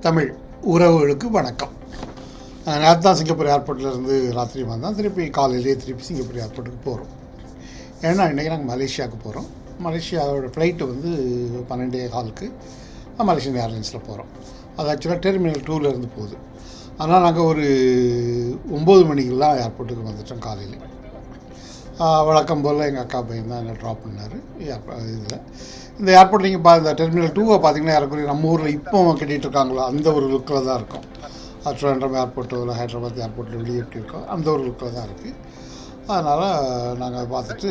தமிழ் உறவுகளுக்கு வணக்கம். நேற்று தான் சிங்கப்பூர் ஏர்போர்ட்லேருந்து ராத்திரி வந்தோம். திருப்பி காலையிலேயே திருப்பி சிங்கப்பூர் ஏர்போர்ட்டுக்கு போகிறோம். ஏன்னா இன்றைக்கி நாங்கள் மலேசியாவுக்கு போகிறோம். மலேசியாவோட ஃப்ளைட்டு வந்து 12:15க்கு மலேசியன் ஏர்லைன்ஸில் போகிறோம். அது ஆக்சுவலாக டெர்மினல் 2லேருந்து போகுது. ஆனால் நாங்கள் ஒரு 9 மணிக்கெல்லாம் ஏர்போர்ட்டுக்கு வந்துட்டோம் காலையில். வழக்கம் போல் எங்கள் அக்கா பையன் தான் என்னை ட்ராப் பண்ணார் இதில். இந்த ஏர்போர்ட் நீங்கள் இந்த டெர்மினல் 2 பார்த்தீங்கன்னா ஏறக்குறைய நம்ம ஊரில் இப்போ கட்டிகிட்ருக்காங்களோ அந்த ஒரு லுக்கில் தான் இருக்கும். ட்ரிவாண்ட்ரம் ஏர்போர்ட்டோ இல்லை ஹைதராபாத் ஏர்போர்ட்டில் வெளியே எப்படி இருக்கோ அந்த ஒரு லுக்கில் தான் இருக்குது. அதனால் நாங்கள் அதை பார்த்துட்டு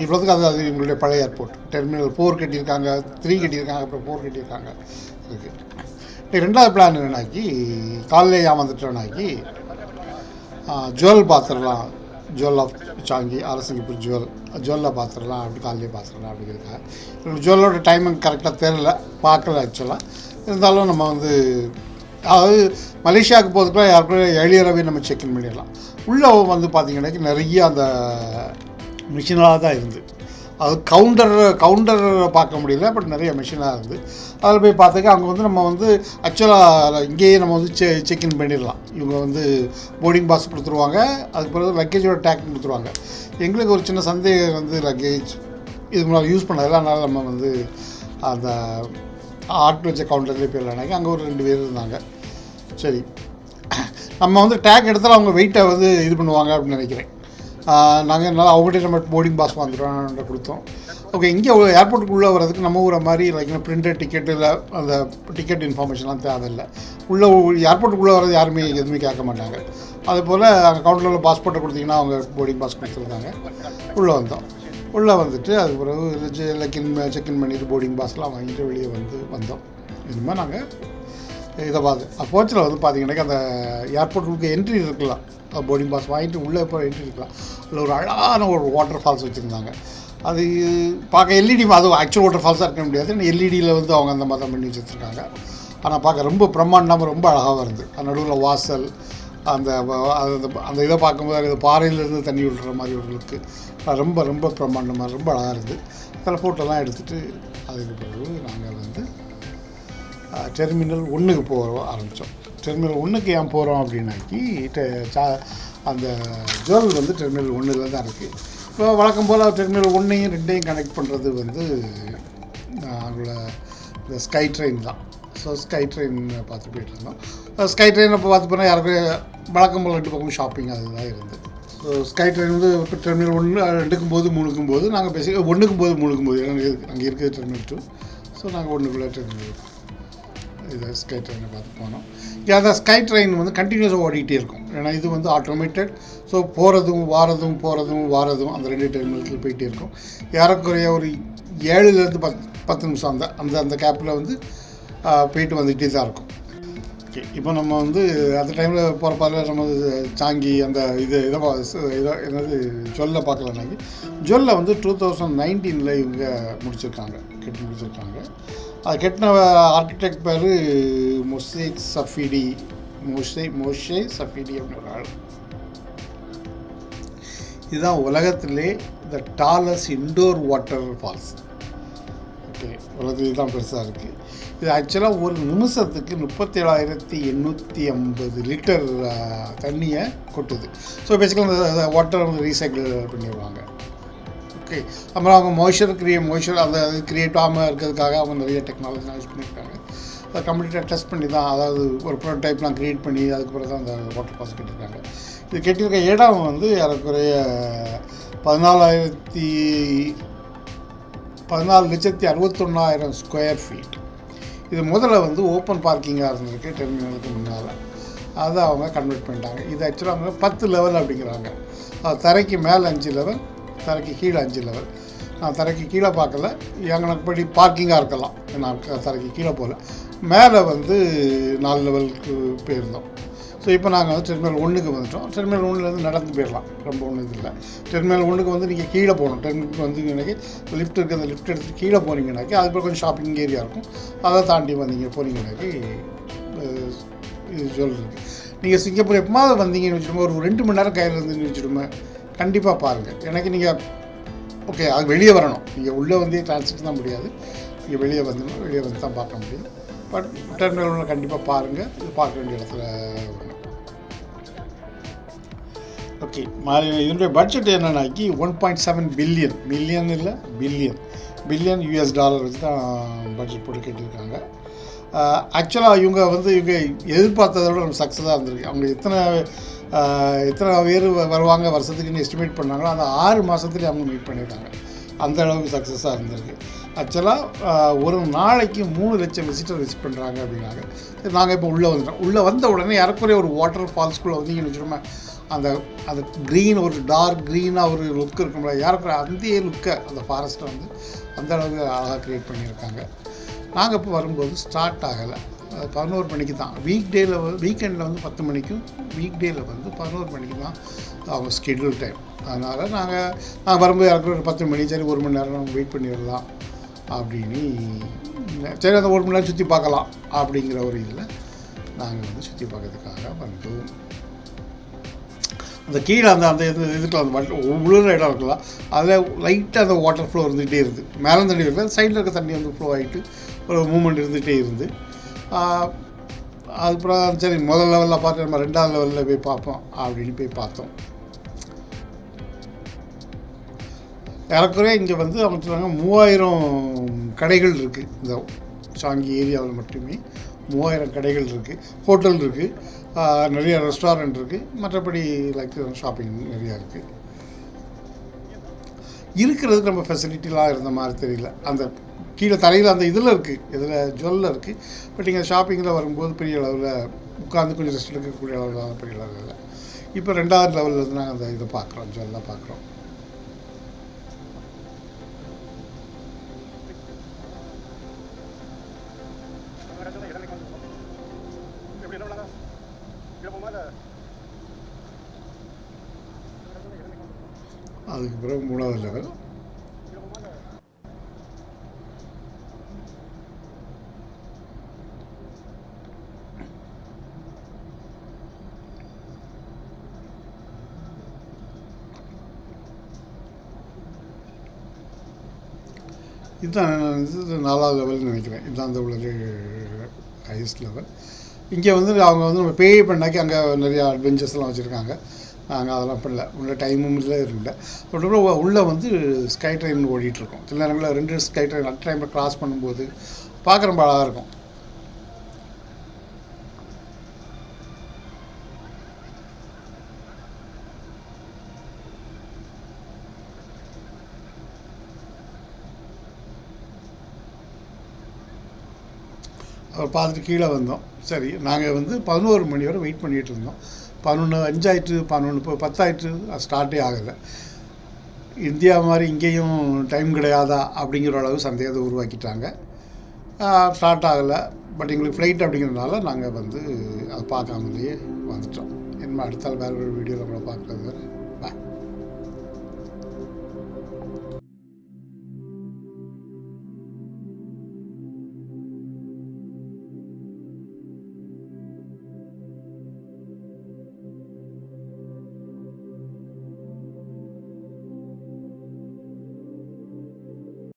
இவ்வளோத்துக்கு அது எங்களுடைய பழைய ஏர்போர்ட். டெர்மினல் 4 கட்டியிருக்காங்க, 3 கட்டியிருக்காங்க, அப்புறம் 4 கட்டியிருக்காங்க இருக்குது. ரெண்டாவது பிளான் என்னன்னாக்கி காலையில் வந்துட்டோன்னாக்கி ஜுவல் பார்த்துடலாம். ஜுவல் ஆஃப் சாங்கி சிங்கப்பூர் ஜுவலில் பார்த்துடலாம், அப்படி காலையிலே பார்த்துடலாம் அப்படிங்கிறதுக்காக. எங்களுக்கு ஜுவலோட டைமிங் கரெக்டாக தெரியல, பார்க்கல ஆக்சுவலாக. இருந்தாலும் நம்ம அதாவது மலேசியாவுக்கு போகிறதுக்குலாம் யாருக்கும் எளியராகவே நம்ம செக்இன் பண்ணிடலாம். உள்ளே வந்து பார்த்திங்கன்னாக்கி நிறைய அந்த மிஷினாக தான் இருந்து, அது கவுண்டர் பார்க்க முடியல, பட் நிறைய மிஷினாக இருந்து அதில் போய் பார்த்துக்க. அங்கே நம்ம ஆக்சுவலாக இங்கேயே நம்ம செக்இன் பண்ணிடலாம். இவங்க போர்டிங் பாஸ் கொடுத்துருவாங்க, அதுக்கு பிறகு லக்கேஜோட டேக் கொடுத்துருவாங்க. எங்களுக்கு ஒரு சின்ன சந்தேகம் லக்கேஜ் இது முன்னாடி யூஸ் பண்ணதில்ல, அதனால் நம்ம அந்த ஆட் வச்ச கவுண்டர்லேயே போயிடலானாக்கி அங்கே ஒரு 2 பேர் இருந்தாங்க. சரி, நம்ம டேக் எடுத்தாலும் அவங்க வெயிட்டை இது பண்ணுவாங்க அப்படின்னு நினைக்கிறேன். நாங்கள் என்னால் அவங்ககிட்ட நம்ம போர்டிங் பாஸ் வந்துட்டோம் கொடுத்தோம். ஓகே, இங்கே ஏர்போர்ட்டுக்குள்ளே வர்றதுக்கு நம்ம ஊரை மாதிரி பிரிண்டட் டிக்கெட்டு இல்லை அந்த டிக்கெட் இன்ஃபர்மேஷன்லாம் தேவையில்லை. ஏர்போர்ட்டுக்குள்ளே வர்றது யாருமே எதுவுமே கேட்க மாட்டாங்க. அதுபோல் அங்கே கவுண்டரில் பாஸ்போர்ட்டை கொடுத்தீங்கன்னா அவங்க போர்டிங் பாஸ் கொடுத்துருந்தாங்க. உள்ளே வந்துட்டு அதுக்கு பிறகு செக்இன் பண்ணிவிட்டு போர்டிங் பாஸ்லாம் வாங்கிட்டு வெளியே வந்தோம். இனிமேல் நாங்கள் இதை போச்சில் பார்த்தீங்கன்னாக்கா அந்த ஏர்போர்ட்டுக்கு என்ட்ரி இருக்கலாம். போர்டிங் பாஸ் வாங்கிட்டு உள்ளே இப்போ என்ட்ரி இருக்கலாம். அதில் ஒரு அழகான ஒரு வாட்டர் ஃபால்ஸ் வச்சுருந்தாங்க. அது பார்க்க எல்இடி, அது ஆக்சுவல் வாட்டர் ஃபால்ஸாக இருக்க முடியாது, எல்இடியில் அவங்க அந்த மாதிரி பண்ணி வச்சுருக்காங்க. ஆனால் பார்க்க ரொம்ப பிரம்மாண்டமாக ரொம்ப அழகாக இருந்தது. நடுவில் வாசல் அந்த அந்த இதை பார்க்கும்போது அது பாறையிலேருந்து தண்ணி விடுற மாதிரி ஒரு லுக்கு ரொம்ப ரொம்ப பிரம்மாண்டமாக ரொம்ப அழகாக இருந்தது. அதில் ஃபோட்டோலாம் எடுத்துகிட்டு அதுக்கு பிறகு நாங்கள் டெர்மினல் 1க்கு போக ஆரம்பித்தோம். டெர்மினல் 1க்கு ஏன் போகிறோம் அப்படின்னாக்கி அந்த ஜுவல் டெர்மினல் 1ல் தான் இருக்குது. இப்போ வழக்கம் போல் டெர்மினல் 1ஐயும் 2ஐயும் கனெக்ட் பண்ணுறது அவங்களோட இந்த ஸ்கை ட்ரெயின் தான். ஸோ ஸ்கை ட்ரெயின் பார்த்து போயிட்டு இருந்தோம். ஸ்கை ட்ரெயின் இப்போ பார்த்து போனால் யாருக்கும் வழக்கம் போல் 2 பக்கமும் ஷாப்பிங் அதுதான் இருந்தது. ஸோ ஸ்கை ட்ரெயின் இப்போ டெர்மினல் 1 2க்கும் போது 3க்கும் போது நாங்கள் பேசி 1க்கும் போது 3க்கும் போது அங்கே இருக்குது டெர்மினல் 2. ஸோ நாங்கள் 1க்குள்ளே டெர்மினல் இதை ஸ்கை ட்ரெயினை பார்த்து போனோம். அந்த ஸ்கை ட்ரெயின் கண்டினியூஸாக ஓடிக்கிட்டே இருக்கும். ஏன்னா இது ஆட்டோமேட்டட். ஸோ போகிறதும் வாரதும் அந்த 2 டெர்மினல்ஸில் போயிட்டே இருக்கும். ஏறக்குறைய ஒரு 7லேருந்து 10 நிமிஷம் அந்த கேப்பில் போயிட்டு வந்துகிட்டே தான் இருக்கும். ஓகே, இப்போ நம்ம அந்த டைமில் போகிறப்பால நம்ம சாங்கி அந்த இதை என்னது ஜுவல்ல பார்க்கலனாக்கி ஜுவல்ல 2019 இவங்க கட்டி முடிச்சிருக்காங்க. அது கட்டின ஆர்கிடெக்ட் பேர் மோஷே சஃபிடி அப்படின்னு ஒரு ஆள். இதுதான் உலகத்திலே the tallest indoor water falls. Okay, உலகத்துலேயே தான் பெருசாக இருக்குது. இது ஆக்சுவலாக ஒரு நிமிஷத்துக்கு 37,850 லிட்டர் தண்ணியை கொட்டுது. ஸோ பேசிக்கலாக அந்த வாட்டர் ரீசைக்கிள் பண்ணிடுவாங்க. ஓகே, அப்புறம் அவங்க மோய்ஸ்சர் அந்த கிரியேட் ஆகாமல் இருக்கிறதுக்காக அவங்க நிறைய டெக்னாலஜிலாம் யூஸ் பண்ணியிருக்காங்க. அதை கம்ப்ளீட்டாக டெஸ்ட் பண்ணி தான், அதாவது ஒரு ப்ரோட்டோடைப்லாம் க்ரியேட் பண்ணி அதுக்கு பிறகு தான் அந்த வாட்டர் ஃபால்ஸ் கட்டியிருக்காங்க. இது கட்டியிருக்க இடம் ஏறக்குறைய 14,61,000 ஸ்கொயர் ஃபீட். இது முதல்ல ஓப்பன் பார்க்கிங்காக இருந்திருக்கு டெர்மினலுக்கு முன்னால். அதை அவங்க கன்வெர்ட் பண்ணிட்டாங்க. இது ஆக்சுவலாக அவங்க 10 லெவல் அப்படிங்கிறாங்க. தரைக்கு மேலே 5 லெவல், தரைக்கு கீழே 5 லெவல். நான் தரைக்கு கீழே பார்க்கல, எங்களுக்கு படி பார்க்கிங்காக இருக்கலாம். நான் தரைக்கு கீழே போகல. மேலே 4 லெவலுக்கு போயிருந்தோம். ஸோ இப்போ நாங்கள் டெர்மினல் 1க்கு வந்துட்டோம். டெர்மினல் 1லேருந்து நடந்து போயிடலாம், ரொம்ப ஒன்றும் இது இல்லை. டெர்மினல் 1க்கு நீங்கள் கீழே போகணும். டெர்மினலுக்கு எனக்கு லிஃப்ட் இருக்குது, அந்த லிஃப்ட் எடுத்து கீழே போனீங்கன்னாக்கி அதுக்கு கொஞ்சம் ஷாப்பிங் ஏரியா இருக்கும். அதை தாண்டி போனீங்கன்னாக்கி இது சொல்கிறது. நீங்கள் சிங்கப்பூர் எப்போது வந்தீங்கன்னு வச்சுடுமா, ஒரு 2 மணி நேரம் கையில் இருந்துன்னு வச்சுடுமா, கண்டிப்பாக பாருங்கள். எனக்கு நீங்கள் ஓகே, அது வெளியே வரணும். நீங்கள் உள்ளே டிரான்ஸ்லேட் தான் முடியாது. இங்கே வெளியே வந்து தான் பார்க்க முடியும். பட் டெர்மினல் கண்டிப்பாக பாருங்கள், இது பார்க்க வேண்டிய இடத்துல. ஓகே, இதனுடைய பட்ஜெட் என்னன்னாக்கி 1.7 பில்லியன், மில்லியன் இல்லை பில்லியன் யூஎஸ் டாலர் வச்சு தான் பட்ஜெட் போட்டு கேட்டிருக்காங்க. ஆக்சுவலாக இவங்க எதிர்பார்த்ததை விட நம்ம சக்ஸஸாக இருந்திருக்கு. அவங்க எத்தனை பேர் வருவாங்க வருஷத்துக்குன்னு எஸ்டிமேட் பண்ணாங்களோ அந்த 6 மாதத்துலேயே அவங்க மீட் பண்ணியிருக்காங்க. அந்த அளவுக்கு சக்ஸஸாக இருந்திருக்கு. ஆக்சுவலாக ஒரு நாளைக்கு 3 லட்சம் விசிட்டர் விசிட் பண்ணுறாங்க அப்படின்னாங்க. சரி, நாங்கள் இப்போ உள்ளே வந்த உடனே ஏறக்குறைய ஒரு வாட்டர் ஃபால்ஸ்குள்ளே வந்தீங்கன்னு வச்சுக்கோமே, அந்த க்ரீன், ஒரு டார்க் க்ரீனாக ஒரு லுக் இருக்கும்ல, ஏறக்குறைய அந்த லுக்கை அந்த ஃபாரஸ்ட்டை அந்த அளவுக்கு அழகாக க்ரியேட் பண்ணியிருக்காங்க. நாங்கள் இப்போ வரும்போது ஸ்டார்ட் ஆகலை, 11 மணிக்கு தான். வீக்கெண்டில் 10 மணிக்கும், வீக் டேயில் 11 மணிக்கு தான் அவங்க ஸ்கெட்யூல் டைம். அதனால் நாங்கள் வரும்போது யாருக்கும் ஒரு 10 மணி, சரி 1 மணி நேரம் நம்ம வெயிட் பண்ணிடலாம் அப்படின்னு, சரி அந்த 1 மணி நேரம் சுற்றி பார்க்கலாம் அப்படிங்கிற ஒரு இதில் நாங்கள் சுற்றி பார்க்கறதுக்காக வந்தோம். அந்த கீழே அந்த இதுக்குள்ள உழுற இடம் இருக்கலாம், அதில் லைட்டாக அந்த வாட்டர் ஃப்ளோ இருந்துகிட்டே இருக்குது. மேலே தண்ணி இருக்குது, சைடில் இருக்க தண்ணி ஃப்ளோ ஆகிட்டு ஒரு மூமெண்ட் இருந்துகிட்டே இருந்து. அதுக்கப்புறம் சரி முதல் லெவலில் பார்த்து நம்ம 2வது லெவலில் போய் பார்ப்போம் அப்படின்னு போய் பார்த்தோம். ஏறக்குறைய இங்கே அவங்க சொல்கிறாங்க 3000 கடைகள் இருக்குது. இந்த சாங்கி ஏரியாவில் மட்டுமே 3000 கடைகள் இருக்குது, ஹோட்டல் இருக்குது, நிறைய ரெஸ்டாரண்ட் இருக்குது, மற்றபடி லைக் ஷாப்பிங் நிறையா இருக்குது. இருக்கிறதுக்கு நம்ம ஃபெசிலிட்டிலாம் இருந்த மாதிரி தெரியல. அந்த கீழே தலையில் அந்த இதில் ஜுவல்லில் இருக்குது. பட் இங்கே ஷாப்பிங்கில் வரும்போது பெரிய அளவில் உட்காந்து கொஞ்சம் ரெஸ்ட் எடுக்கக்கூடிய அளவில் பெரிய அளவில் இல்லை. இப்போ 2வது லெவலில் நாங்கள் அந்த இதை பார்க்குறோம், ஜுவல்லாம் பார்க்குறோம். அதுக்கு பிறகு 3வது லெவல். இதுதான் 4வது லெவல்னு நினைக்கிறேன். இதுதான் அந்த உள்ளது ஹையஸ்ட் லெவல். இங்கே அவங்க நம்ம பே பண்ணாக்கி அங்கே நிறையா அட்வென்ச்சர்ஸ்லாம் வச்சுருக்காங்க. நாங்கள் அதெல்லாம் பண்ணல, உள்ள டைமும் இல்லை இல்லை. அதுக்கப்புறம் உள்ளே ஸ்கை ட்ரெயின் ஓடிட்டுருக்கோம். சில நேரங்களில் 2 ஸ்கை ட்ரெயின் அட் டைமில் க்ராஸ் பண்ணும்போது பார்க்க ரொம்ப அழகாக இருக்கும். அவர் பார்த்துட்டு கீழே வந்தோம். சரி, நாங்கள் 11 மணி வரை வெயிட் பண்ணிகிட்டு இருந்தோம். 11:05 ஆயிடுச்சு, 10 ஆயிடுச்சு, ஸ்டார்ட்டே ஆகலை. இந்தியா மாதிரி இங்கேயும் டைம் கிடையாதா அப்படிங்கிற அளவு சந்தேகத்தை உருவாக்கிட்டாங்க. ஸ்டார்ட் ஆகலை. பட் எங்களுக்கு ஃப்ளைட் அப்படிங்கிறதுனால நாங்கள் அதை பார்க்காமலேயே வந்துட்டோம். என்ன அடுத்தால் வேறு ஒரு வீடியோவில் கூட பார்க்கலாம்.